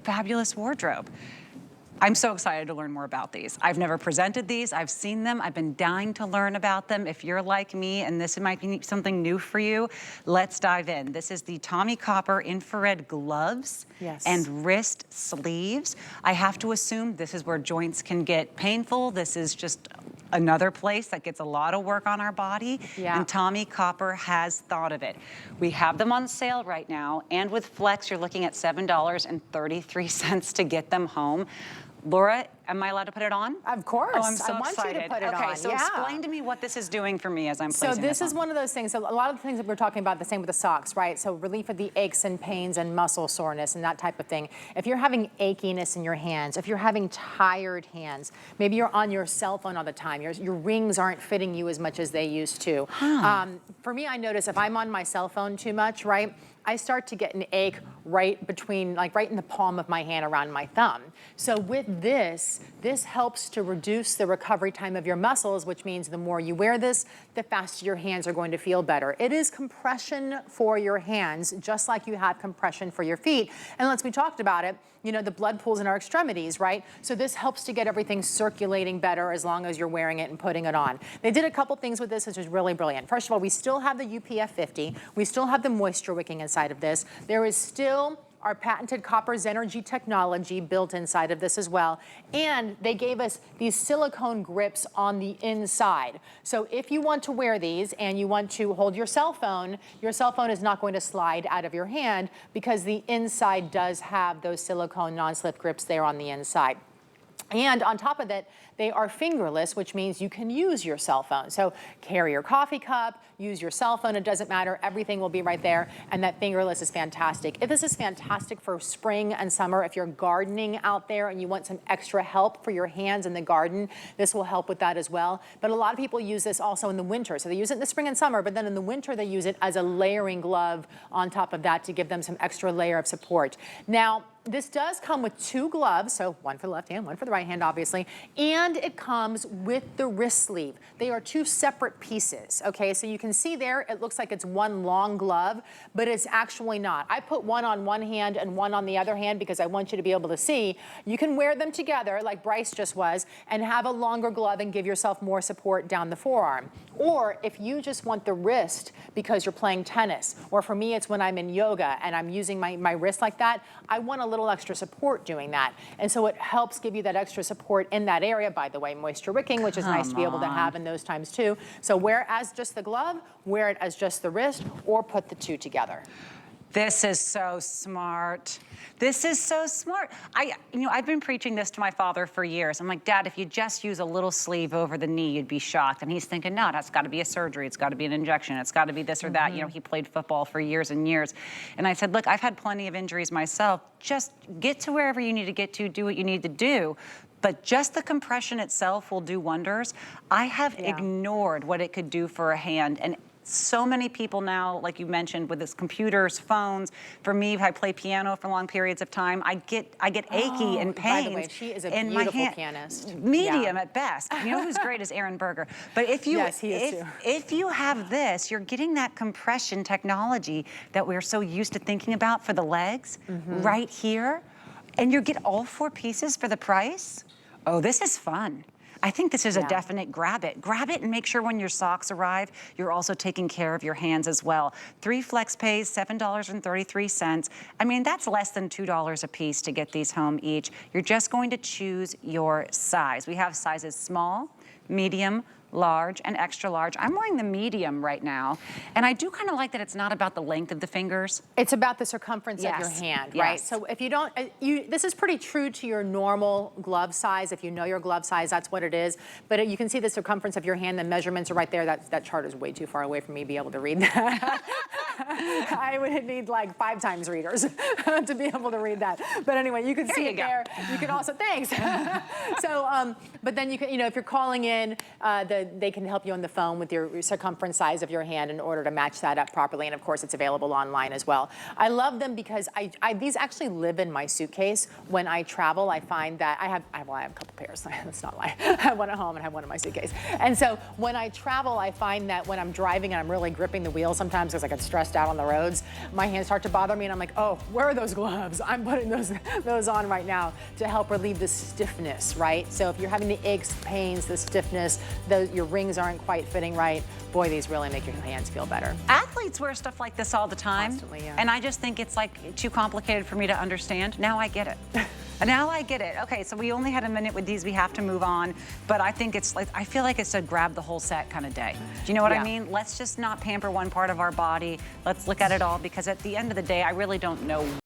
fabulous wardrobe. I'm so excited to learn more about these. I've never presented these. I've seen them. I've been dying to learn about them. If you're like me and this might be something new for you, let's dive in. This is the Tommie Copper infrared gloves and wrist sleeves. I have to assume this is where joints can get painful. This is just another place that gets a lot of work on our body, and Tommie Copper has thought of it. We have them on sale right now, and with Flex, you're looking at $7.33 to get them home. Laura, am I allowed to put it on? Of course. Oh, I'm so I want excited. you to put it on. Okay, so explain to me what this is doing for me as I'm placing So this is one of those things. So a lot of the things that we're talking about, the same with the socks, right? So relief of the aches and pains and muscle soreness and that type of thing. If you're having achiness in your hands, if you're having tired hands, maybe you're on your cell phone all the time, your rings aren't fitting you as much as they used to. For me, I notice if I'm on my cell phone too much, right, I start to get an ache right between, like right in the palm of my hand around my thumb. So with this helps to reduce the recovery time of your muscles, which means the more you wear this, the faster your hands are going to feel better. It is compression for your hands, just like you have compression for your feet. And once we talked about it, you know, the blood pools in our extremities, right? So this helps to get everything circulating better as long as you're wearing it and putting it on. They did a couple things with this, which is really brilliant. First of all, we still have the UPF 50. We still have the moisture wicking inside of this. There is still our patented Copper Znergy technology built inside of this as well. And they gave us these silicone grips on the inside. So if you want to wear these and you want to hold your cell phone is not going to slide out of your hand because the inside does have those silicone non-slip grips there on the inside. And on top of that, they are fingerless, which means you can use your cell phone. So carry your coffee cup, use your cell phone, it doesn't matter, everything will be right there, and that fingerless is fantastic. This is fantastic for spring and summer. If you're gardening out there and you want some extra help for your hands in the garden, this will help with that as well. But a lot of people use this also in the winter. So they use it in the spring and summer, but then in the winter they use it as a layering glove on top of that to give them some extra layer of support. Now, this does come with 2 gloves, so one for the left hand, one for the right hand, obviously, and it comes with the wrist sleeve. They are 2 separate pieces, okay? So you can see there, it looks like it's one long glove, but it's actually not. I put one on one hand and one on the other hand because I want you to be able to see. You can wear them together, like Bryce just was, and have a longer glove and give yourself more support down the forearm. Or if you just want the wrist because you're playing tennis, or for me, it's when I'm in yoga and I'm using my wrist like that, I want a little extra support doing that. And so it helps give you that extra support in that area. By the way, moisture wicking, which is nice to be able to have in those times too. So wear it as just the glove, wear it as just the wrist, or put the 2 together. This is so smart. This is so smart. I've been preaching this to my father for years. I'm like, Dad, if you just use a little sleeve over the knee, you'd be shocked. And he's thinking, no, that's got to be a surgery. It's got to be an injection. It's got to be this or that. You know, he played football for years and years. And I said, look, I've had plenty of injuries myself. Just get to wherever you need to get to, do what you need to do. But just the compression itself will do wonders. I have ignored what it could do for a hand. And so many people now, like you mentioned, with this computers, phones. For me, if I play piano for long periods of time, I get achy and pains. By the way, she is a beautiful pianist. Medium at best. You know who's great is Aaron Berger. But if you yes, he is too. If you have this, you're getting that compression technology that we're so used to thinking about for the legs right here, and you get all 4 pieces for the price. Oh, this is fun. I think this is a definite grab it. Grab it and make sure when your socks arrive, you're also taking care of your hands as well. 3 flex pays, $7.33. I mean, that's less than $2 a piece to get these home each. You're just going to choose your size. We have sizes small, medium, large, and extra large. I'm wearing the medium right now, and I do kind of like that it's not about the length of the fingers. It's about the circumference of your hand, right? So if you don't, this is pretty true to your normal glove size. If you know your glove size, that's what it is. But you can see the circumference of your hand, the measurements are right there. That chart is way too far away for me to be able to read that. I would need like 5 times readers to be able to read that. But anyway, you can see it there. You can also, thanks. So, but then you can, you know, if you're calling in they can help you on the phone with your circumference size of your hand in order to match that up properly. And of course, it's available online as well. I love them because these actually live in my suitcase. When I travel, I find that I have a couple pairs. That's not lie. I have one at home and I have one in my suitcase. And so when I travel, I find that when I'm driving and I'm really gripping the wheel sometimes because I get stressed out on the roads, my hands start to bother me and I'm like, oh, where are those gloves? I'm putting those on right now to help relieve the stiffness, right? So if you're having the aches, pains, the stiffness, your rings aren't quite fitting right, boy, these really make your hands feel better. Athletes wear stuff like this all the time. Constantly, yeah. And I just think it's like too complicated for me to understand. Now I get it. Now I get it. Okay, so we only had a minute with these. We have to move on. But I think it's like, I feel like it's a grab the whole set kind of day. Do you know what I mean? Let's just not pamper one part of our body. Let's look at it all, because at the end of the day, I really don't know